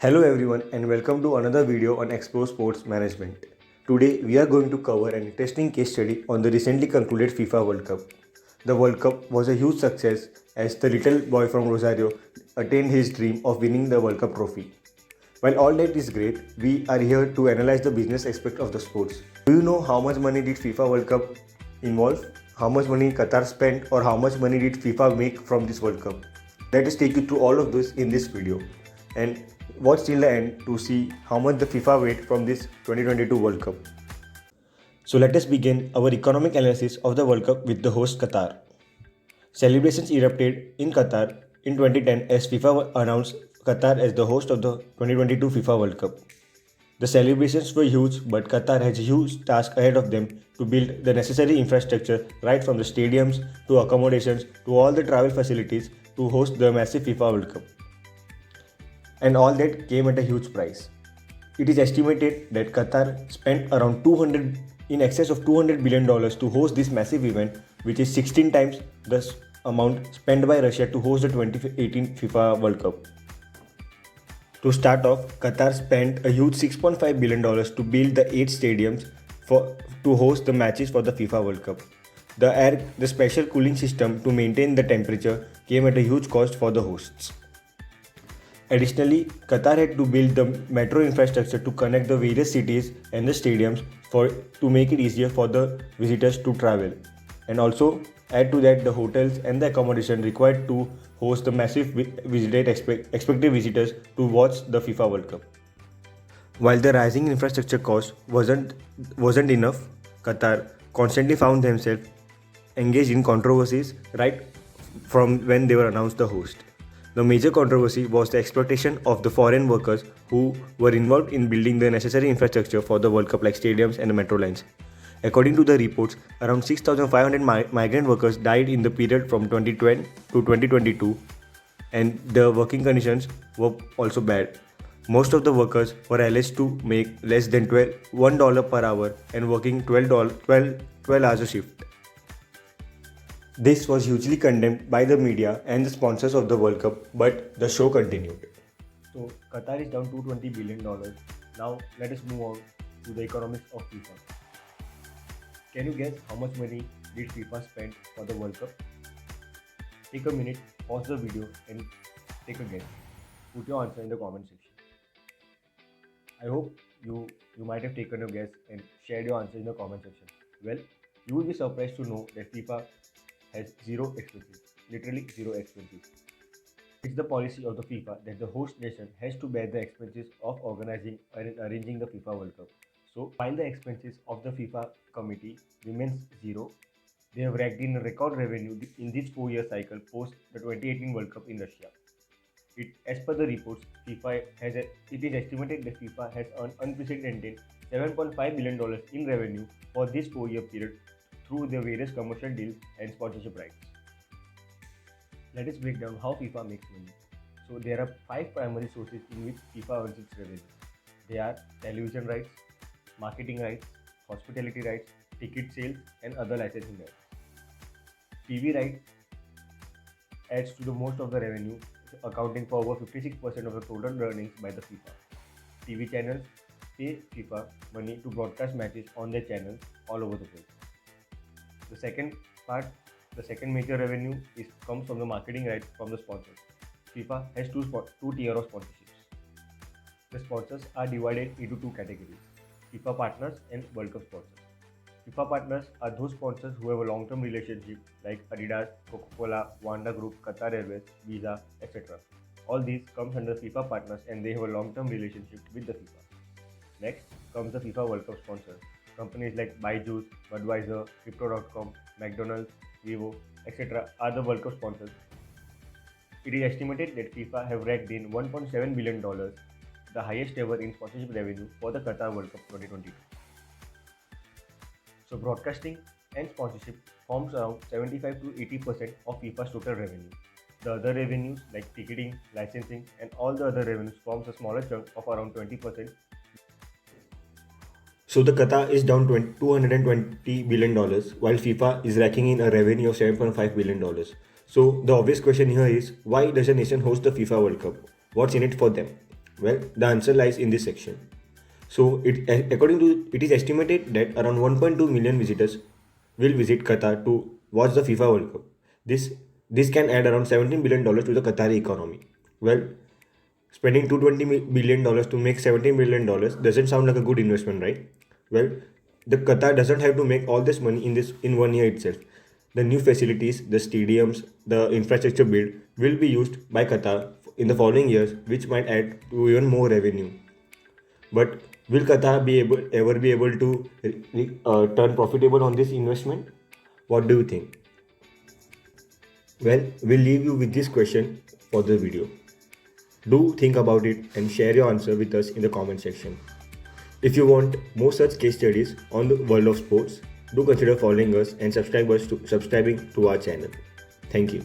Hello everyone and welcome to another video on Explore Sports Management. Today we are going to cover an interesting case study on the recently concluded FIFA World Cup. The World Cup was a huge success as the little boy from Rosario attained his dream of winning the World Cup trophy. While all that is great, we are here to analyze the business aspect of the sports. Do you know how much money did FIFA World Cup involve? How much money Qatar spent or how much money did FIFA make from this World Cup? Let us take you through all of this in this video and watch till the end to see how much the FIFA made from this 2022 World Cup. So let us begin our economic analysis of the World Cup with the host Qatar. Celebrations erupted in Qatar in 2010 as FIFA announced Qatar as the host of the 2022 FIFA World Cup. The celebrations were huge, but Qatar has a huge task ahead of them to build the necessary infrastructure right from the stadiums to accommodations to all the travel facilities to host the massive FIFA World Cup. And all that came at a huge price. It is estimated that Qatar spent around in excess of $200 billion to host this massive event, which is 16 times the amount spent by Russia to host the 2018 FIFA World Cup. To start off, Qatar spent a huge $6.5 billion to build the 8 stadiums to host the matches for the FIFA World Cup. The special cooling system to maintain the temperature came at a huge cost for the hosts. Additionally, Qatar had to build the metro infrastructure to connect the various cities and the stadiums to make it easier for the visitors to travel. And also add to that the hotels and the accommodation required to host the massive expected visitors to watch the FIFA World Cup. While the rising infrastructure cost wasn't enough, Qatar constantly found themselves engaged in controversies right from when they were announced the host. The major controversy was the exploitation of the foreign workers who were involved in building the necessary infrastructure for the World Cup like stadiums and the metro lines. According to the reports, around 6,500 migrant workers died in the period from 2020 to 2022, and the working conditions were also bad. Most of the workers were alleged to make less than $1 per hour and working 12 hours a shift. This was hugely condemned by the media and the sponsors of the World Cup, but the show continued. So Qatar is down $220 billion. Now let us move on to the economics of FIFA. Can you guess how much money did FIFA spend for the World Cup? Take a minute, pause the video and take a guess. Put your answer in the comment section. I hope you might have taken a guess and shared your answer in the comment section. Well, you will be surprised to know that FIFA has zero expenses, literally zero expenses. It's the policy of the FIFA that the host nation has to bear the expenses of organizing and arranging the FIFA World Cup. So while the expenses of the FIFA committee remains zero, they have raked in a record revenue in this 4-year cycle post the 2018 World Cup in Russia. As per the reports, it is estimated that FIFA has earned unprecedented $7.5 billion in revenue for this 4-year period through their various commercial deals and sponsorship rights. Let us break down how FIFA makes money. So there are 5 primary sources in which FIFA earns its revenue. They are television rights, marketing rights, hospitality rights, ticket sales and other licensing rights. TV rights adds to the most of the revenue, accounting for over 56% of the total earnings by the FIFA. TV channels pay FIFA money to broadcast matches on their channels all over the world. The second major revenue comes from the marketing rights from the sponsors. FIFA has two tier of sponsorships. The sponsors are divided into 2 categories: FIFA partners and World Cup sponsors. FIFA partners are those sponsors who have a long-term relationship like Adidas, Coca-Cola, Wanda Group, Qatar Airways, Visa, etc. All these comes under FIFA partners and they have a long-term relationship with the FIFA. Next comes the FIFA World Cup sponsors. Companies like Byju's, Budweiser, Crypto.com, McDonald's, Vivo, etc. are the World Cup sponsors. It is estimated that FIFA have raked in $1.7 billion, the highest ever in sponsorship revenue for the Qatar World Cup 2022. So broadcasting and sponsorship forms around 75 to 80% of FIFA's total revenue. The other revenues like ticketing, licensing and all the other revenues forms a smaller chunk of around 20%. So the Qatar is down $220 billion while FIFA is racking in a revenue of $7.5 billion. So the obvious question here is, why does a nation host the FIFA World Cup? What's in it for them? Well, the answer lies in this section. So, it is estimated that around 1.2 million visitors will visit Qatar to watch the FIFA World Cup. This this can add around $17 billion to the Qatari economy. Well, spending $220 billion to make $17 billion doesn't sound like a good investment, right? Well, the Qatar doesn't have to make all this money in 1 year itself. The new facilities, the stadiums, the infrastructure build will be used by Qatar in the following years, which might add to even more revenue. But will Qatar ever be able to turn profitable on this investment? What do you think? Well, we'll leave you with this question for the video. Do think about it and share your answer with us in the comment section. If you want more such case studies on the world of sports, do consider following us and subscribing to our channel. Thank you.